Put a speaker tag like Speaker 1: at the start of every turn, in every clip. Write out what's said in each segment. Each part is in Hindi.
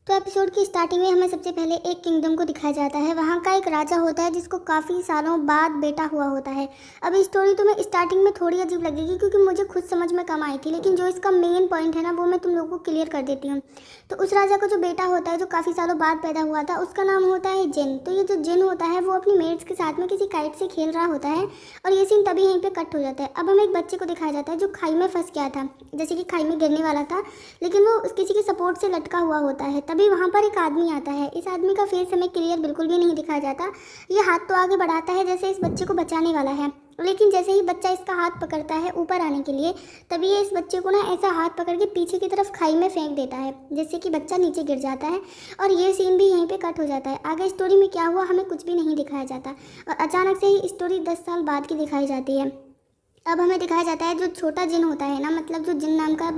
Speaker 1: तो एपिसोड की स्टार्टिंग में हमें सबसे पहले एक किंगडम को दिखाया जाता है। वहाँ का एक राजा होता है जिसको काफ़ी सालों बाद बेटा हुआ होता है। अब ये स्टोरी तुम्हें स्टार्टिंग में थोड़ी अजीब लगेगी क्योंकि मुझे खुद समझ में कम आई थी, लेकिन जो इसका मेन पॉइंट है ना वो मैं तुम लोगों को क्लियर कर देती हूँ। तो उस राजा का जो बेटा होता है जो काफ़ी सालों बाद पैदा हुआ था, उसका नाम होता है जिन। तो ये जो जिन होता है वो अपनी मेट्स के साथ में किसी काइट से खेल रहा होता है और ये सीन तभी यहीं पर कट हो जाता है। अब हमें एक बच्चे को दिखाया जाता है जो खाई में फंस गया था, जैसे कि खाई में गिरने वाला था, लेकिन वो किसी के सपोर्ट से लटका हुआ होता है। तभी वहाँ पर एक आदमी आता है। इस आदमी का फेस हमें क्लियर बिल्कुल भी नहीं दिखाया जाता। ये हाथ तो आगे बढ़ाता है जैसे इस बच्चे को बचाने वाला है, लेकिन जैसे ही बच्चा इसका हाथ पकड़ता है ऊपर आने के लिए, तभी ये इस बच्चे को ना ऐसा हाथ पकड़ के पीछे की तरफ खाई में फेंक देता है जिससे कि बच्चा नीचे गिर जाता है। और ये सीन भी यहीं पे कट हो जाता है। आगे स्टोरी में क्या हुआ हमें कुछ भी नहीं दिखाया जाता और अचानक से ही स्टोरी 10 साल बाद की दिखाई जाती है। अब हमें दिखाया जाता है जो छोटा जिन होता है ना, मतलब जो जिन नाम का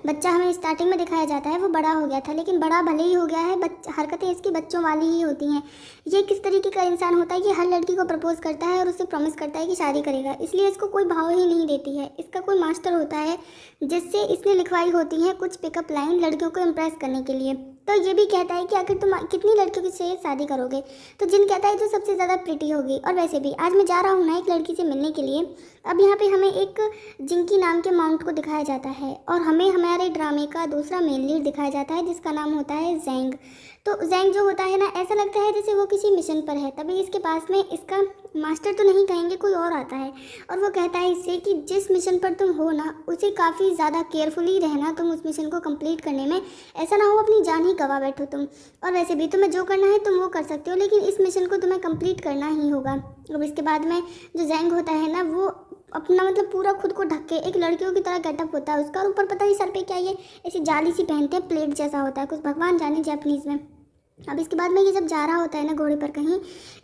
Speaker 1: बच्चा हमें स्टार्टिंग में दिखाया जाता है वो बड़ा हो गया था, लेकिन बड़ा भले ही हो गया है, हरकतें इसकी बच्चों वाली ही होती हैं। ये किस तरीके का इंसान होता है कि हर लड़की को प्रपोज करता है और उससे प्रॉमिस करता है कि शादी करेगा, इसलिए इसको कोई भाव ही नहीं देती है। इसका कोई मास्टर होता है जिससे इसने लिखवाई होती है कुछ पिकअप लाइन लड़कियों को इम्प्रेस करने के लिए। तो ये भी कहता है कि आखिर तुम कितनी लड़कियों से शादी करोगे। तो जिन कहता है जो सबसे ज़्यादा प्रिटी होगी। और वैसे भी आज मैं जा रहा हूँ ना एक लड़की से मिलने के लिए। अब यहाँ पे हमें एक जिंकी नाम के माउंट को दिखाया जाता है और हमें हमारे ड्रामे का दूसरा मेन लीड दिखाया जाता है जिसका नाम होता है जैंग। तो जैंग जो होता है ना, ऐसा लगता है जैसे वो किसी मिशन पर है। तभी इसके पास में इसका मास्टर तो नहीं कहेंगे, कोई और आता है और वो कहता है इससे कि जिस मिशन पर तुम हो ना उसे काफ़ी ज़्यादा केयरफुली रहना तुम उस मिशन को कंप्लीट करने में, ऐसा ना हो अपनी जान ही गवा बैठो तुम। और वैसे भी तुम्हें जो करना है तुम वो कर सकते हो, लेकिन इस मिशन को तुम्हें कंप्लीट करना ही होगा। अब इसके बाद में जो जैंग होता है ना वो अपना मतलब पूरा खुद को ढक के एक लड़कियों की तरह गेटअप होता है उसका, और ऊपर पता नहीं सर पे क्या ये ऐसी जाली सी पहनते हैं, प्लेट जैसा होता है कुछ, भगवान जाने जापानीज़ में। अब इसके बाद में ये जब जा रहा होता है ना घोड़े पर कहीं,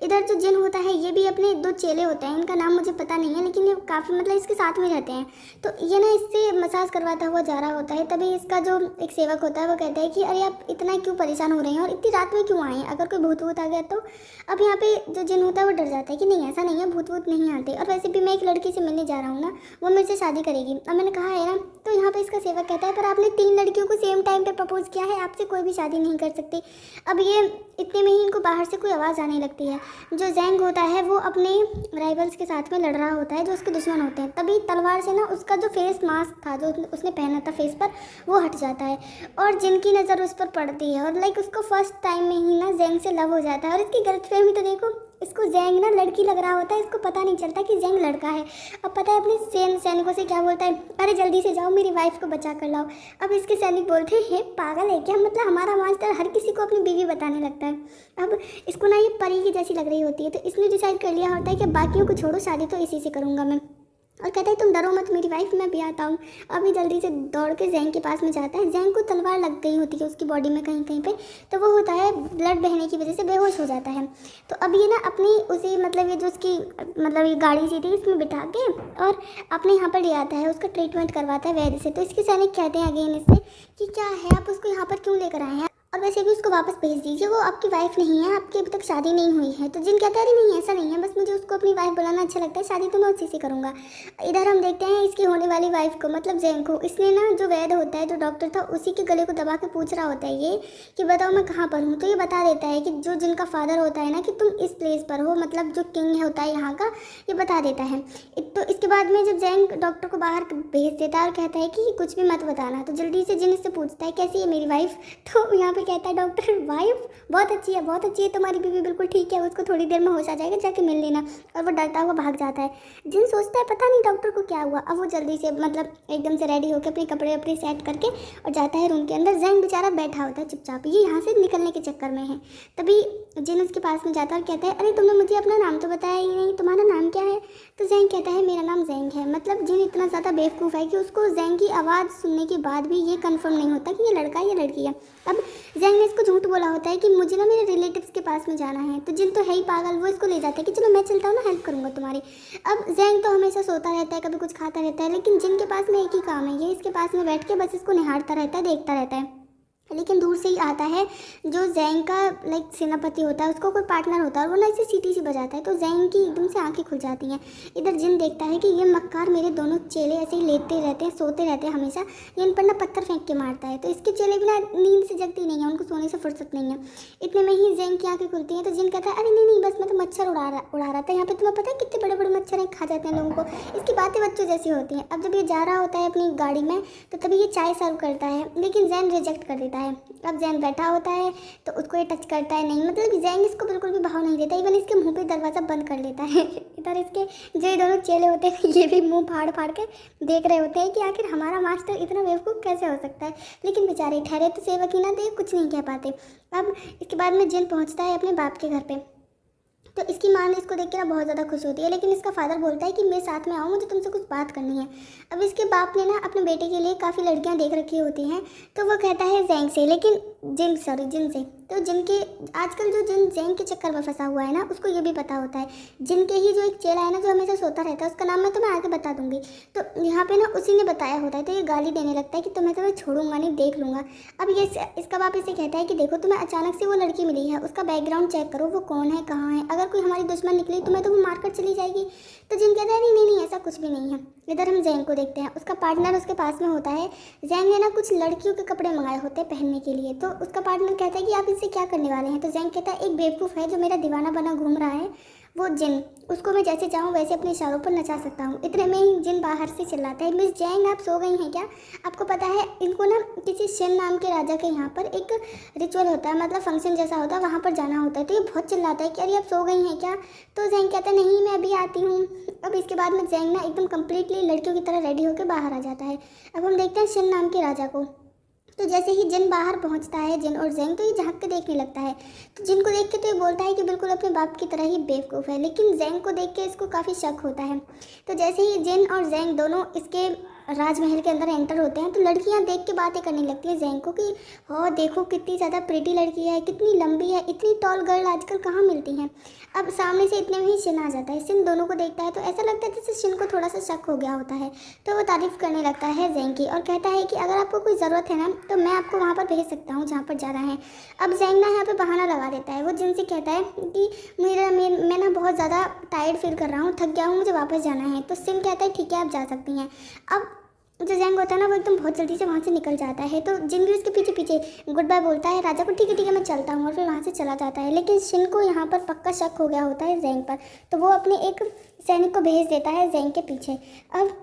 Speaker 1: इधर जो जिन होता है ये भी अपने दो चेले होते हैं, इनका नाम मुझे पता नहीं है, लेकिन ये काफ़ी मतलब इसके साथ में रहते हैं। तो ये ना इससे मसाज करवाता हुआ जा रहा होता है। तभी इसका जो एक सेवक होता है वो कहता है कि अरे आप इतना क्यों परेशान हो रहे हैं और इतनी रात में क्यों आए हैं, अगर कोई भूत वूत आ गया तो। अब यहाँ पे जो जिन होता है वो डर जाता है कि नहीं ऐसा नहीं है, भूत वूत नहीं आते, और वैसे भी मैं एक लड़की से मिलने जा रहा हूँ ना, वो मेरे से शादी करेगी। अब मैंने कहा है ना, तो यहाँ पे इसका सेवक कहता है पर आपने 3 लड़कियों को सेम टाइम पे प्रपोज किया है, आपसे कोई भी शादी नहीं कर सकती। अब ये इतने में ही इनको बाहर से कोई आवाज़ आने लगती है। जो जैंग होता है वो अपने राइवल्स के साथ में लड़ रहा होता है जो उसके दुश्मन होते हैं। तभी तलवार से ना उसका जो फेस मास्क था जो उसने पहना था फेस पर वो हट जाता है और जिनकी नज़र उस पर पड़ती है और लाइक उसको फर्स्ट टाइम में ही ना जैंग से लव हो जाता है। और इसकी गलतफहमी तो देखो, इसको जैंग ना लड़की लग रहा होता है, इसको पता नहीं चलता कि जैंग लड़का है। अब पता है अपने सैनिकों से क्या बोलता है, अरे जल्दी से जाओ मेरी वाइफ को बचा कर लाओ। अब इसके सैनिक बोलते हैं पागल है क्या, मतलब हमारा मास्टर हर किसी को अपनी बीवी बताने लगता है। अब इसको ना ये परी की जैसी लग रही होती है, तो इसने डिसाइड कर लिया होता है कि बाकियों को छोड़ो, शादी तो इसी से करूँगा मैं। और कहता है तुम डरो मत मेरी वाइफ, मैं भी आता हूँ। अभी जल्दी से दौड़ के जैंग के पास में जाता है। जैंग को तलवार लग गई होती है उसकी बॉडी में कहीं कहीं पे, तो वो होता है ब्लड बहने की वजह से बेहोश हो जाता है। तो अब ये ना अपनी उसी मतलब ये जो उसकी मतलब ये गाड़ी सी थी इसमें बिठा के और अपने यहाँ पर ले आता है, उसका ट्रीटमेंट करवाता है वैद्य से। तो इसके सैनिक कहते हैं अगेन इससे कि क्या है आप उसको यहाँ पर क्यों लेकर आए हैं, और वैसे भी उसको वापस भेज दीजिए, वो आपकी वाइफ नहीं है, आपकी अभी तक शादी नहीं हुई है। तो जिन कहता है अरे नहीं ऐसा नहीं है, बस मुझे उसको अपनी वाइफ बुलाना अच्छा लगता है, शादी तो मैं उसी से करूँगा। इधर हम देखते हैं इसकी होने वाली वाइफ को, मतलब जैंग को, इसने ना जो वैद्य होता है जो डॉक्टर था उसी के गले को दबा के पूछ रहा होता है ये कि बताओ मैं कहाँ पर हूँ। तो ये बता देता है कि जो जिनका फादर होता है ना कि तुम इस प्लेस पर हो, मतलब जो किंग होता है यहाँ का, ये बता देता है। तो इसके बाद में जब जैंग डॉक्टर को बाहर भेज देता है और कहता है कि कुछ भी मत बताना, तो जल्दी से जिन इससे पूछता है कैसी है मेरी वाइफ। तो यहाँ पे कहता है डॉक्टर वाइफ बहुत अच्छी है, बहुत अच्छी है, तुम्हारी बीवी बिल्कुल ठीक है, उसको थोड़ी देर में होश आ जाएगा, जाके मिल लेना। और वो डरता हुआ भाग जाता है। जिन सोचता है पता नहीं डॉक्टर को क्या हुआ। अब वो जल्दी से मतलब एकदम से रेडी होकर अपने कपड़े अपने सेट करके और जाता है रूम के अंदर। जैंग बेचारा बैठा होता है चुपचाप, ये यहाँ से निकलने के चक्कर में है। तभी जिन उसके पास में जाता है और कहता है अरे तुमने मुझे अपना नाम तो बताया ही नहीं, तुम्हारा नाम क्या है। तो जैंग कहता है मेरा नाम जैंग है। मतलब जिन इतना ज़्यादा बेवकूफ़ है कि उसको जैंग की आवाज़ सुनने के बाद भी ये कंफर्म नहीं होता कि ये लड़का है या लड़की है। अब जैंग ने इसको झूठ बोला होता है कि मुझे ना मेरे रिलेटिव्स के पास में जाना है। तो जिन तो है ही पागल, वो इसको ले जाता है कि चलो मैं चलता हूँ ना, हेल्प करूँगा तुम्हारी। अब जैंग तो हमेशा सोता रहता है, कभी कुछ खाता रहता है, लेकिन जिन के पास में एक ही काम है, ये इसके पास में बैठ के बस इसको निहारता रहता है, देखता रहता है। लेकिन दूर से ही आता है जो जैंग का लाइक सेनापति होता है, उसको कोई पार्टनर होता है, वो ना इसे सीटी सी बजाता है। तो जैंग की एकदम से आंखें खुल जाती हैं। इधर जिन देखता है कि ये मक्कार मेरे दोनों चेले ऐसे ही लेटते रहते हैं, सोते रहते हैं हमेशा, ये इन पर ना पत्थर फेंक के मारता है। तो इसके चेले भी ना नींद से जगते नहीं है, उनको सोने सोने से फुर्सत नहीं है। इतने में ही जेंग की आंखें खुलती हैं तो जिन कहता है अरे नहीं नहीं बस मैं तो मच्छर उड़ा रहा था, यहाँ पे तुम्हें पता है कितने बड़े बड़े मच्छर हैं, खा जाते हैं लोगों को। इसकी बातें बच्चों जैसी होती हैं। अब जब ये जा रहा होता है अपनी गाड़ी में तो तभी ये चाय सर्व करता है, लेकिन जैन रिजेक्ट कर देता है। अब जैन बैठा होता है तो उसको ये टच करता है नहीं, मतलब जैंग इसको बिल्कुल भी भाव नहीं देता, इवन इसके मुंह पे दरवाज़ा बंद कर लेता है। इधर इसके जो ये दोनों चेले होते हैं ये भी मुंह फाड़ फाड़ के देख रहे होते हैं कि आखिर हमारा मास्टर इतना बेवकूफ़ कैसे हो सकता है, लेकिन बेचारे ठहरे तो सेवक ही ना थे, कुछ नहीं कह पाते। अब इसके बाद में जिन पहुंचता है अपने बाप के घर पे, तो इसकी माँ ने इसको देख के ना बहुत ज़्यादा खुश होती है, लेकिन इसका फादर बोलता है कि मैं साथ में आऊँ, मुझे तुमसे कुछ बात करनी है। अब इसके बाप ने ना अपने बेटे के लिए काफ़ी लड़कियां देख रखी होती हैं, तो वो कहता है जैंग से, लेकिन जिन से तो जिनके आजकल जो जैंग के चक्कर में फंसा हुआ है ना उसको ये भी पता होता है। जिनके ही जो एक चेला है ना जो हमेशा सोता रहता है, उसका नाम मैं तुम्हें आगे बता दूंगी, तो यहाँ पे ना उसी ने बताया होता है, तो ये गाली देने लगता है कि तुम्हें छोड़ूंगा नहीं, देख लूँगा। अब ये इसका बाप इसे कहता है कि देखो तुम्हें अचानक से वो लड़की मिली है, उसका बैकग्राउंड चेक करो, वो कौन है, कहाँ है, अगर कोई हमारी दुश्मन निकली तुम्हें तो वो मारकर चली जाएगी। तो जिन कहता है नहीं नहीं ऐसा कुछ भी नहीं है। इधर हम जैंग को देखते हैं, उसका पार्टनर उसके पास में होता है। जैंग ने ना कुछ लड़कियों के कपड़े मंगाए होते हैं पहनने के लिए, तो उसका पार्टनर कहता है कि आप इससे क्या करने वाले हैं। तो जैंग कहता है एक बेवकूफ़ है जो मेरा दीवाना बना घूम रहा है, वो जिन, उसको मैं जैसे चाहूँ वैसे अपने इशारों पर नचा सकता हूँ। इतने में ही जिन बाहर से चिल्लाता है मिस जैंग आप सो गई हैं क्या। आपको पता है इनको ना किसी शिन नाम के राजा के यहाँ पर एक रिचुअल होता है, मतलब फंक्शन जैसा होता है, वहाँ पर जाना होता है। तो ये बहुत चिल्लाता है कि अरे आप सो गई हैं क्या। तो जैंग कहता है नहीं मैं अभी आती हूँ। अब इसके बाद में जैंग ना एकदम कम्प्लीटली लड़कियों की तरह रेडी होकर बाहर आ जाता है। अब हम देखते हैं शिन नाम के राजा को। तो जैसे ही जिन बाहर पहुंचता है, जिन और जैंग, तो ये झांक के देखने लगता है। तो जिन को देख के तो ये बोलता है कि बिल्कुल अपने बाप की तरह ही बेवकूफ़ है, लेकिन जैंग को देख के इसको काफ़ी शक होता है। तो जैसे ही जिन और जैंग दोनों इसके राजमहल के अंदर एंटर होते हैं तो लड़कियां देख के बातें करने लगती हैं जैंग को कि हाँ देखो कितनी ज़्यादा प्रिटी लड़की है, कितनी लंबी है, इतनी टॉल गर्ल आजकल कहाँ मिलती हैं। अब सामने से इतने में ही शिन आ जाता है। शिन दोनों को देखता है तो ऐसा लगता है जैसे शिन को थोड़ा सा शक हो गया होता है, तो वो तारीफ़ करने लगता है जैंग की और कहता है कि अगर आपको कोई ज़रूरत है ना तो मैं आपको वहाँ पर भेज सकता हूँ जहाँ पर जाना है। अब जैंग ना यहाँ पर बहाना लगा देता है, वो जिन से कहता है कि मैं ना बहुत ज़्यादा टायर्ड फील कर रहा हूँ, थक गया हूँ, मुझे वापस जाना है। तो शिन कहता है ठीक है आप जा सकती हैं। अब जो जैंग होता है ना वो एकदम बहुत जल्दी से वहाँ से निकल जाता है, तो जिन भी उसके पीछे पीछे गुड बाय बोलता है राजा को, ठीक है मैं चलता हूँ, और फिर वहाँ से चला जाता है। लेकिन शिन को यहाँ पर पक्का शक हो गया होता है जैंग पर, तो वो अपने एक सैनिक को भेज देता है जैंग के पीछे। अब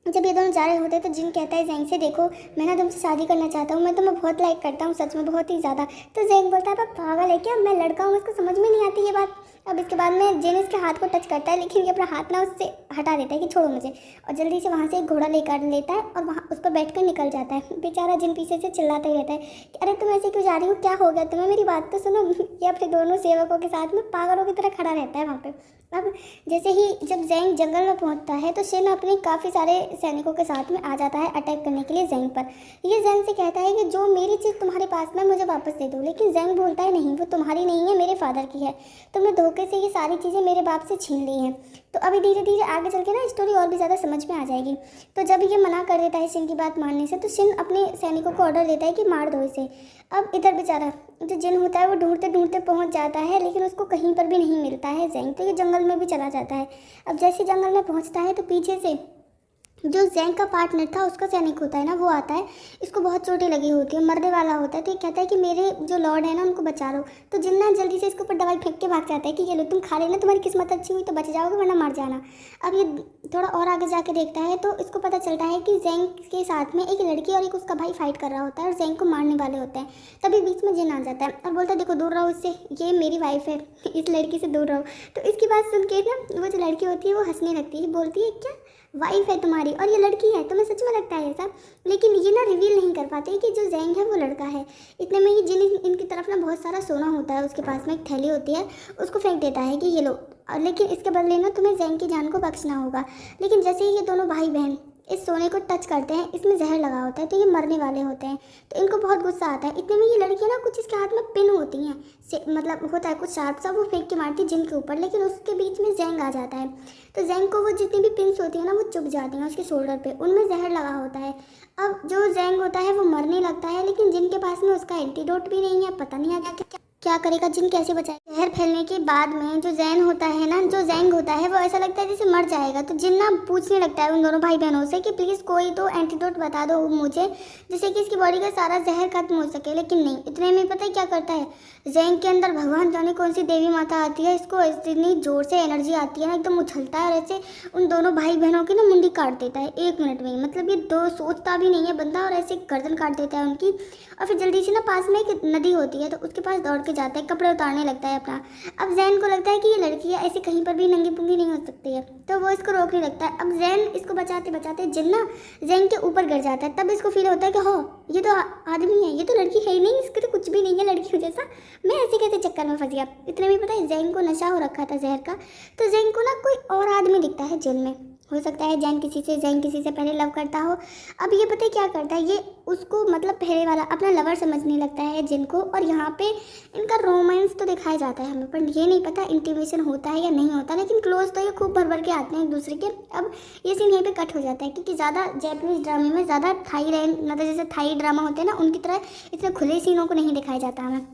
Speaker 1: जब ये दोनों जा रहे होते हैं तो जिन कहता है जैंग से देखो मैं ना तुमसे शादी करना चाहता हूँ, मैं तुम्हें बहुत लाइक करता हूँ, सच में बहुत ही ज़्यादा। तो जैंग बोलता है आप पागल है क्या, मैं लड़का हूँ, इसको समझ में नहीं आती ये बात। अब इसके बाद में जिन इसके हाथ को टच करता है, लेकिन ये अपना हाथ ना उससे हटा देता है कि छोड़ो मुझे, और जल्दी से वहाँ से एक घोड़ा लेकर लेता है और वहाँ उस पर बैठ कर निकल जाता है। बेचारा जिन पीछे से चिल्लाता ही रहता है कि अरे तुम ऐसे क्यों जा रही हो, क्या हो गया तुम्हें, मेरी बात तो सुनो। ये अपने दोनों सेवकों के साथ में पागलों की तरह खड़ा रहता है वहाँ पे। अब जैसे ही जब जैंग जंगल में पहुंचता है तो शिन अपने काफ़ी सारे सैनिकों के साथ में आ जाता है अटैक करने के लिए जैंग पर। ये जैंग से कहता है कि जो मेरी चीज़ तुम्हारे पास में मुझे वापस दे दो, लेकिन जैंग बोलता है नहीं वो तुम्हारी नहीं है, मेरे फादर की है, तुमने धोखे से ये सारी चीज़ें मेरे बाप से छीन ली हैं। तो अभी धीरे धीरे आगे चल के ना स्टोरी और भी ज़्यादा समझ में आ जाएगी। तो जब ये मना कर देता है शिन की बात मानने से, तो शिन अपने सैनिकों को ऑर्डर देता है कि मार दो इसे। अब इधर बेचारा जो जिन होता है वो ढूंढते ढूंढते पहुंच जाता है, लेकिन उसको कहीं पर भी नहीं मिलता है जैंग, तो ये जंगल में भी चला जाता है। अब जैसे जंगल में पहुंचता है तो पीछे से जो जैंग का पार्टनर था उसका सैनिक होता है ना, वो आता है, इसको बहुत चोटें लगी होती है, मरने वाला होता है। तो ये कहता है कि मेरे जो लॉर्ड है ना उनको बचा लो। तो जिन्ना जल्दी से इसके ऊपर दवाई फेंक के भाग जाता है कि ये लो तुम खा लेना, तुम्हारी किस्मत अच्छी हुई तो बच जाओगे वरना मर जाना। अब ये थोड़ा और आगे जाके देखता है तो इसको पता चलता है कि जैंग के साथ में एक लड़की और एक उसका भाई फाइट कर रहा होता है और जैंग को मारने वाले होते हैं। तभी बीच में जिन आ जाता है और बोलता है देखो दूर रहो इससे, ये मेरी वाइफ है, इस लड़की से दूर रहो। तो इसकी बात सुन के ना वो जो लड़की होती है वो हंसने लगती है, बोलती है क्या वाइफ है तुम्हारी और ये लड़की है, तुम्हें सच में लगता है ऐसा। लेकिन ये ना रिवील नहीं कर पाते कि जो जैंग है वो लड़का है। इतने में ही जिन इनकी तरफ ना बहुत सारा सोना होता है, उसके पास में एक थैली होती है, उसको फेंक देता है कि ये लो, लेकिन इसके बदले ना तुम्हें जैंग की जान को बख्शना होगा। लेकिन जैसे ही ये दोनों भाई बहन इस सोने को टच करते हैं, इसमें जहर लगा होता है, तो ये मरने वाले होते हैं। तो इनको बहुत गुस्सा आता है। इतने में ये लड़कियां ना कुछ इसके हाथ में पिन होती हैं, मतलब होता है कुछ शार्प सा, वो फेंक के मारती है जिन के ऊपर, लेकिन उसके बीच में जैंग आ जाता है। तो जैंग को वो जितनी भी पिन्स होती है ना वो चुभ जाती हैं उसके शोल्डर पे, उनमें जहर लगा होता है। अब जो जैंग होता है वो मरने लगता है, लेकिन जिन के पास में उसका एंटीडोट भी नहीं है, पता नहीं आगे क्या करेगा, जिन कैसे बचाएगा। जहर फैलने के बाद में जो जैन होता है ना, जो जैंग होता है, वो ऐसा लगता है जैसे मर जाएगा। तो जिन ना पूछने लगता है उन दोनों भाई बहनों से कि प्लीज़ कोई तो एंटीडोट बता दो मुझे, जिससे कि इसकी बॉडी का सारा जहर खत्म हो सके। लेकिन नहीं, इतने में पता है क्या करता है, जैंग के अंदर भगवान जाने कौन सी देवी माता आती है, इसको इतनी जोर से एनर्जी आती है ना, एकदम उछलता है और ऐसे उन दोनों भाई बहनों की ना मुंडी काट देता है 1 मिनट में। मतलब ये दो सोचता भी नहीं है बंदा, और ऐसे गर्दन काट देता है उनकी। और फिर जल्दी से ना पास में एक नदी होती है, तो उसके पास दौड़ के जाता है, कपड़े उतारने लगता है अपना। अब जैन को लगता है कि ये लड़की है, ऐसे कहीं पर भी नंगी पुंगी नहीं हो सकती है, तो वो इसको रोकने लगता है। अब जैन इसको बचाते बचाते जिन ना जैन के ऊपर गिर जाता है। तब इसको फील होता है कि हो ये तो आदमी है, ये तो लड़की है ही नहीं, इसके तो कुछ भी नहीं है लड़की जैसा, मैं ऐसे कैसे चक्कर में फंस गया। इतने में पता है जैन को नशा हो रखा था जहर का, तो जैन को ना कोई और आदमी दिखता है जेल में। हो सकता है जैन किसी से पहले लव करता हो। अब ये पता है क्या करता है, ये उसको मतलब पहले वाला अपना लवर समझने लगता है जिनको। और यहाँ पे इनका रोमांस तो दिखाया जाता है हमें, पर ये नहीं पता इंटीमेशन होता है या नहीं होता, लेकिन क्लोज तो ये खूब भर भर के आते हैं एक दूसरे के। अब ये सीन यहीं पे कट हो जाता है, क्योंकि ज़्यादा जैपनीज ड्रामे में ज़्यादा थाई मतलब जैसे थाई ड्रामा होते हैं ना, उनकी तरह इतने खुले सीनों को नहीं दिखाया जाता हमें।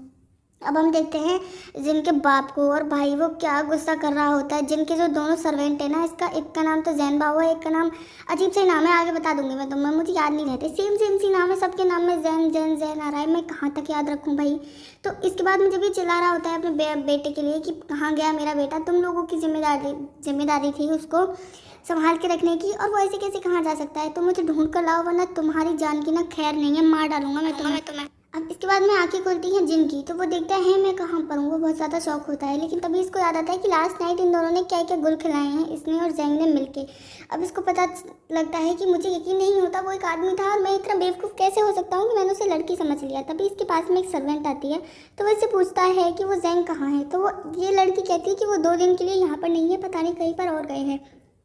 Speaker 1: अब हम देखते हैं जिनके बाप को और भाई वो क्या गुस्सा कर रहा होता है। जिनके जो दोनों सर्वेंट है ना, इसका एक का नाम तो जैन बाबू है, एक का नाम अजीब से नाम है, आगे बता दूंगी मैं तुम्हें, मुझे याद नहीं रहते, सेम सी नाम है सबके नाम में, जैन जैन जैन आ रहा है, मैं कहाँ तक याद रखूँ भाई। तो इसके बाद में जब ये चिल्ला रहा होता है अपने बेटे के लिए कि कहाँ गया मेरा बेटा, तुम लोगों की जिम्मेदारी थी उसको संभाल के रखने की, और वो ऐसे कैसे कहाँ जा सकता है, तो मुझे ढूंढ कर लाओ वरना तुम्हारी जान की ना खैर नहीं है, मार डालूंगा मैं तुम्हें। अब इसके बाद में आंखें खुलती हैं जिन की, तो वो देखता है मैं कहाँ पर हूँ, वो बहुत ज़्यादा शौक होता है। लेकिन तभी इसको याद आता है कि लास्ट नाइट इन दोनों ने क्या क्या गुल खिलाए हैं, इसने और जैंग ने मिलके। अब इसको पता लगता है कि मुझे यकीन नहीं होता वो एक आदमी था, और मैं इतना बेवकूफ़ कैसे हो सकता हूँ कि मैंने उसे लड़की समझ लिया। तभी इसके पास में एक सर्वेंट आती है, तो वो इससे पूछता है कि वो जैंग कहाँ है। तो वो ये लड़की कहती है कि वो 2 दिन के लिए यहाँ पर नहीं है, पता नहीं कहीं पर और गए हैं।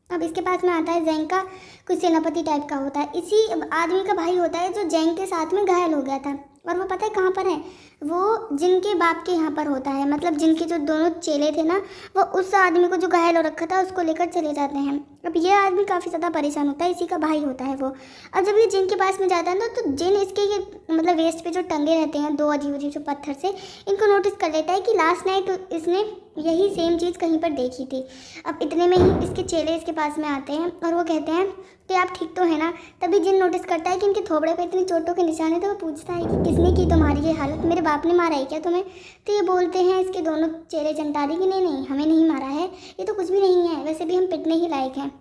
Speaker 1: अब इसके पास में आता है जैंग का कुछ सेनापति टाइप का होता है, इसी आदमी का भाई होता है जो जैंग के साथ में घायल हो गया था। और वो पता है कहाँ पर है, वो जिनके बाप के यहाँ पर होता है, मतलब जिनके जो दोनों चेले थे ना, वो उस आदमी को जो घायल हो रखा था उसको लेकर चले जाते हैं। अब ये आदमी काफ़ी ज़्यादा परेशान होता है, इसी का भाई होता है वो। और जब ये जिन के पास में जाता है ना, तो जिन इसके ये मतलब वेस्ट पे जो टंगे रहते हैं 2 अजीब जो पत्थर से, इनको नोटिस कर लेता है कि लास्ट नाइट इसने यही सेम चीज़ कहीं पर देखी थी। अब इतने में ही इसके चेले इसके पास में आते हैं और वो कहते हैं कि आप ठीक तो है ना। तभी जिन नोटिस करता है कि इनके थोबड़े पे इतनी चोटों के निशान है, तो वो पूछता है कि किसने की तुम्हारी ये हालत, मेरे बाप ने मारा है क्या तुम्हें। तो ये बोलते हैं इसके दोनों चेले चंटारी कि नहीं हमें नहीं मारा है, ये तो कुछ भी नहीं है, वैसे भी हम पिटने ही लायक हैं।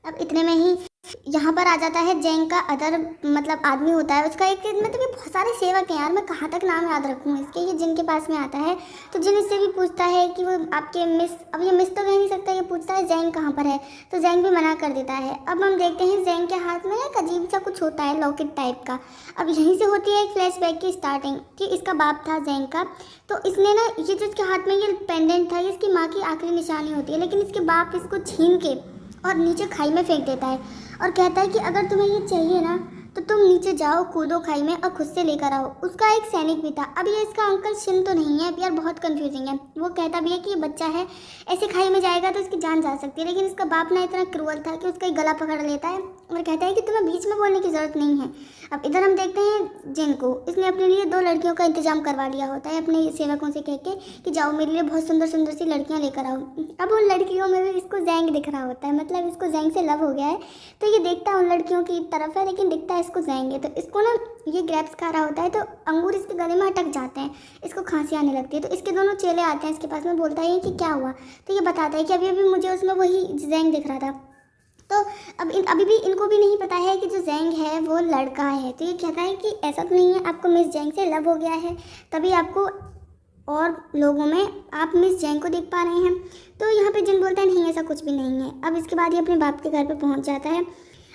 Speaker 1: अब इतने में ही यहाँ पर आ जाता है जैंग का अदर मतलब आदमी होता है, उसका एक मतलब ये बहुत सारे सेवक हैं यार, मैं कहाँ तक नाम याद रखूँ इसके। ये जिन के पास में आता है, तो जिन इससे भी पूछता है कि वो आपके मिस, अब ये मिस तो कह नहीं सकता, ये पूछता है जैंग कहाँ पर है, तो जैंग भी मना कर देता है। अब हम देखते हैं जैंग के हाथ में एक अजीब सा कुछ होता है लॉकेट टाइप का। अब यहीं से होती है एक फ्लैशबैक की स्टार्टिंग कि इसका बाप था जैंग का, तो इसने ना ये जो इसके हाथ में ये पेंडेंट था, ये इसकी माँ की आखिरी निशानी होती है, लेकिन इसके बाप इसको छीन के और नीचे खाई में फेंक देता है और कहता है कि अगर तुम्हें ये चाहिए ना तो तुम नीचे जाओ, कूदो खाई में और खुद से लेकर आओ। उसका एक सैनिक भी था। अब ये इसका अंकल शिन तो नहीं है यार, बहुत कंफ्यूजिंग है। वो कहता भी है कि ये बच्चा है, ऐसे खाई में जाएगा तो इसकी जान जा सकती है, लेकिन इसका बाप ना इतना क्रूअल था कि उसका एक गला पकड़ लेता है और कहता है कि तुम्हें बीच में बोलने की ज़रूरत नहीं है। अब इधर हम देखते हैं जिन को, इसने अपने लिए 2 लड़कियों का इंतजाम करवा लिया होता है अपने सेवकों से कह के कि जाओ मेरे लिए बहुत सुंदर सुंदर सी लड़कियां लेकर आओ। अब उन लड़कियों में भी इसको जैंग दिख रहा होता है, मतलब इसको जैंग से लव हो गया है, तो ये देखता है उन लड़कियों की तरफ है लेकिन दिखता है इसको जैंग है। तो इसको ना ये ग्रेप्स खा रहा होता है, तो अंगूर इसके गले में अटक जाते हैं, इसको खांसी आने लगती है। तो इसके दोनों चेले आते हैं इसके पास में, बोलता है कि क्या हुआ, तो ये बताता है कि अभी अभी मुझे उसमें वही जैंग दिख रहा था। तो अब अभी भी इनको भी नहीं पता है कि जो जैंग है वो लड़का है। तो ये कहता है कि ऐसा तो नहीं है, आपको मिस जैंग से लव हो गया है, तभी आपको और लोगों में आप मिस जैंग को देख पा रहे हैं। तो यहाँ पे जिन बोलता है नहीं ऐसा कुछ भी नहीं है। अब इसके बाद ये अपने बाप के घर पे पहुँच जाता है।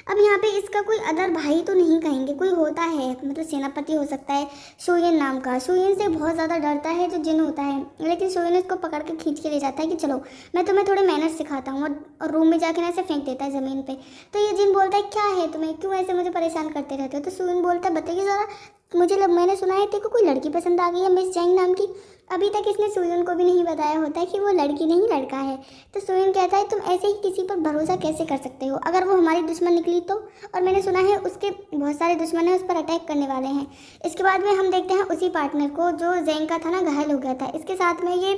Speaker 1: अब यहाँ पे इसका कोई अदर भाई तो नहीं कहेंगे, कोई होता है मतलब सेनापति हो सकता है शोयन नाम का। शोयन से बहुत ज़्यादा डरता है जो जिन होता है, लेकिन शोयन इसको पकड़ के खींच के ले जाता है कि चलो मैं तुम्हें थोड़े मैनर्स सिखाता हूँ, और रूम में जाकर ऐसे फेंक देता है ज़मीन पे। तो ये जिन बोलता है क्या है तुम्हें, क्यों ऐसे मुझे परेशान करते रहते हो। तो शोयन बोलता है बताइए ज़रा, मुझे मैंने सुना है तेरे को कोई लड़की पसंद आ गई है मिस जैंग नाम की। अभी तक इसने सोयन को भी नहीं बताया होता है कि वो लड़की नहीं लड़का है। तो सोयन कहता है तुम ऐसे ही किसी पर भरोसा कैसे कर सकते हो, अगर वो हमारी दुश्मन निकली तो, और मैंने सुना है उसके बहुत सारे दुश्मन हैं, उस पर अटैक करने वाले हैं। इसके बाद में हम देखते हैं उसी पार्टनर को जो जैंग का था ना, घायल हो गया था, इसके साथ में ये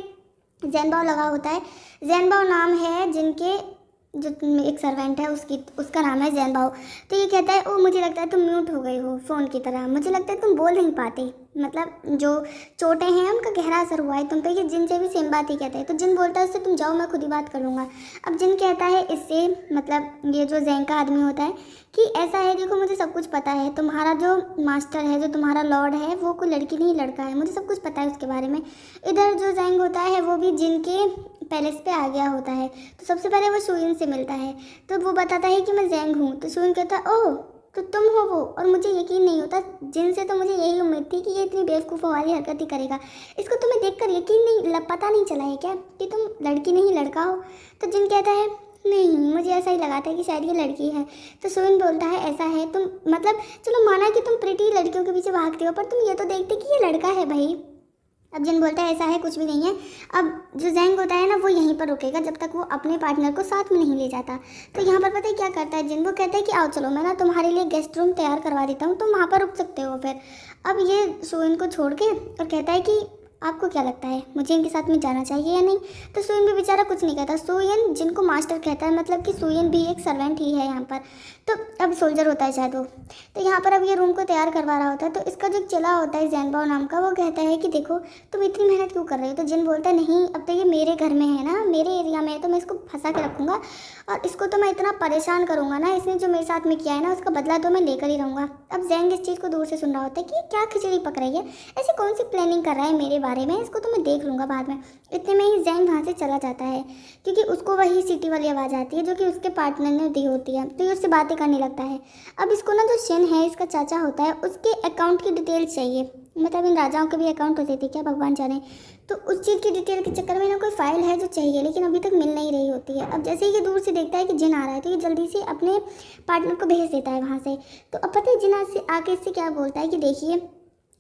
Speaker 1: जैनबाओ लगा होता है। जैनबाओ नाम है जिनके जो एक सर्वेंट है उसका नाम है जैनबाओ। तो ये कहता है ओ मुझे लगता है तुम म्यूट हो गई हो फ़ोन की तरह, मुझे लगता है तुम बोल नहीं पाते, मतलब जो चोटें हैं उनका गहरा असर हुआ है तुम पे। कि जिन से भी सेम बात ही कहते हैं। तो जिन बोलता है उससे तुम जाओ मैं खुद ही बात कर लूँगा। अब जिन कहता है इससे, मतलब ये जो जैंग का आदमी होता है, कि ऐसा है देखो मुझे सब कुछ पता है, तुम्हारा जो मास्टर है जो तुम्हारा लॉर्ड है वो कोई लड़की नहीं लड़का है, मुझे सब कुछ पता है उसके बारे में। इधर जो जैंग होता है वो भी जिनके पैलेस पे आ गया होता है। तो सबसे पहले वो सुइन से मिलता है। तो वो बताता है कि मैं जैंग हूँ। तो सुइन कहता है ओह तो तुम हो वो, और मुझे यकीन नहीं होता, जिन से तो मुझे यही उम्मीद थी कि ये इतनी बेवकूफ़ों वाली हरकत ही करेगा। इसको तुम्हें देखकर यकीन नहीं, पता नहीं चला है क्या कि तुम लड़की नहीं लड़का हो। तो जिन कहता है नहीं मुझे ऐसा ही लगा था कि शायद ये लड़की है। तो सुइन बोलता है ऐसा है तुम, मतलब चलो माना कि तुम प्रिटी लड़कियों के पीछे भागते हो, पर तुम ये तो देखते कि ये लड़का है भाई। अब जिन बोलता है ऐसा है कुछ भी नहीं है। अब जो जैंग होता है ना वो यहीं पर रुकेगा जब तक वो अपने पार्टनर को साथ में नहीं ले जाता। तो यहाँ पर पता है क्या करता है जिन, वो कहता है कि आओ चलो मैं ना तुम्हारे लिए गेस्ट रूम तैयार करवा देता हूँ, तुम वहाँ पर रुक सकते हो फिर। अब ये सुइन को छोड़ के और कहता है कि आपको क्या लगता है मुझे इनके साथ में जाना चाहिए या नहीं। तो सुयन भी बेचारा कुछ नहीं कहता। सुयन जिनको मास्टर कहता है, मतलब कि सुयन भी एक सर्वेंट ही है यहाँ पर। तो अब सोल्जर होता है शायद वो। तो यहाँ पर अब ये रूम को तैयार करवा रहा होता है। तो इसका जो चला होता है जैनबाओ नाम का, वो कहता है कि देखो तुम इतनी मेहनत क्यों कर रहे हो। तो जिन बोलता है नहीं अब तो ये मेरे घर में है ना, मेरे एरिया में है, तो मैं इसको फंसा के रखूँगा और इसको तो मैं इतना परेशान करूँगा ना, इसने जो मेरे साथ में किया है ना उसका बदला तो मैं लेकर ही रहूँगा। अब जैंग इस चीज़ को दूर से सुन रहा होता है कि क्या खिचड़ी पक रही है, ऐसी कौन सी प्लानिंग कर रहा है मेरे बारे में, इसको तो मैं देख लूँगा बाद में। इतने में ही जैंग वहाँ से चला जाता है क्योंकि उसको वही सीटी वाली आवाज़ आती है जो कि उसके पार्टनर ने दी होती है। तो ये उससे बातें करने लगता है। अब इसको ना जो शिन है इसका चाचा होता है उसके अकाउंट की डिटेल्स चाहिए, मतलब इन राजाओं के भी अकाउंट होते थे क्या भगवान जाने। तो उस चीज़ की डिटेल के चक्कर में ना कोई फाइल है जो चाहिए लेकिन अभी तक मिल नहीं रही होती है। अब जैसे ही ये दूर से देखता है कि जिन आ रहा है तो ये जल्दी से अपने पार्टनर को भेज देता है वहाँ से। तो अब पता है जिन से आके इससे क्या बोलता है कि देखिए,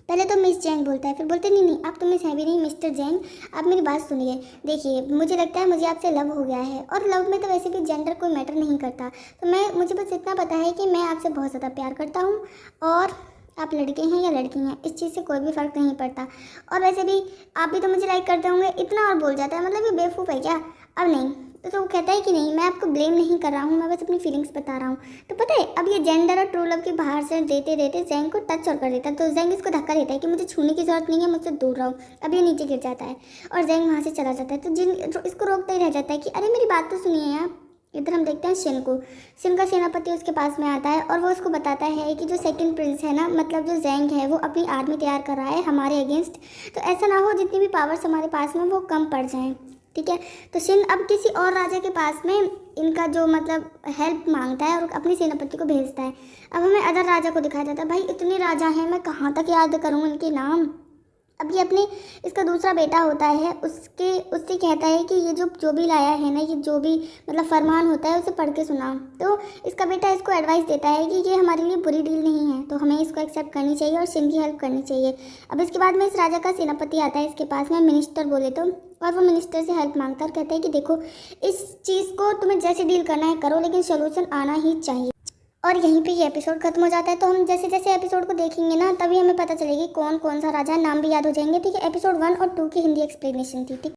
Speaker 1: पहले तो मिस जैंग बोलता है, फिर बोलते नहीं नहीं आप तो मिस है भी नहीं, मिस्टर जैंग आप मेरी बात सुनिए। देखिए मुझे लगता है मुझे आपसे लव हो गया है, और लव में तो वैसे भी जेंडर कोई मैटर नहीं करता। तो मुझे बस इतना पता है कि मैं आपसे बहुत ज़्यादा प्यार करता हूँ और आप लड़के हैं या लड़की हैं इस चीज़ से कोई भी फ़र्क नहीं पड़ता, और वैसे भी आप भी तो मुझे लाइक करते होंगे। इतना और बोल जाता है, मतलब ये बेवकूफ़ है क्या। अब नहीं तो वो कहता है कि नहीं मैं आपको ब्लेम नहीं कर रहा हूँ, मैं बस अपनी फीलिंग्स बता रहा हूँ। तो पता है अब ये जेंडर और ट्रू लव के बाहर से देते देते जैंग को टच और कर देता है। तो जैंग इसको धक्का देता है कि मुझे छूने की जरूरत नहीं है, मुझसे दूर रहो। अब ये नीचे गिर जाता है और जैंग वहाँ से चला जाता है। तो जिन इसको रोकता ही रह जाता है कि अरे मेरी बात तो सुनिए आप। इधर हम देखते हैं शिन को। शिन का सेनापति उसके पास में आता है और वो उसको बताता है कि जो सेकंड प्रिंस है ना, मतलब जो जैंग है वो अपनी आर्मी तैयार कर रहा है हमारे अगेंस्ट। तो ऐसा ना हो जितनी भी पावर्स हमारे पास में वो कम पड़ जाएं, ठीक है। तो शिन अब किसी और राजा के पास में इनका जो मतलब हेल्प मांगता है और अपने सेनापति को भेजता है। अब हमें अदर राजा को दिखाया जाता है। भाई इतने राजा हैं, मैं कहाँ तक याद करूँ इनके नाम। अब ये अपने इसका दूसरा बेटा होता है उससे कहता है कि ये जो भी लाया है ना, ये जो भी मतलब फरमान होता है उसे पढ़ के सुनाओ। तो इसका बेटा इसको एडवाइस देता है कि ये हमारे लिए बुरी डील नहीं है, तो हमें इसको एक्सेप्ट करनी चाहिए और शिन की हेल्प करनी चाहिए। अब इसके बाद में इस राजा का सेनापति आता है इसके पास में, मिनिस्टर बोले तो, और वो मिनिस्टर से हेल्प मांगता है और कहता है कि देखो इस चीज़ को तुम्हें जैसे डील करना है करो, लेकिन सोल्यूशन आना ही चाहिए। और यहीं पे ये एपिसोड खत्म हो जाता है। तो हम जैसे जैसे एपिसोड को देखेंगे ना तभी हमें पता चलेगी कौन कौन सा राजा, नाम भी याद हो जाएंगे, ठीक है। एपिसोड 1 और 2 की हिंदी एक्सप्लेनेशन थी, ठीक।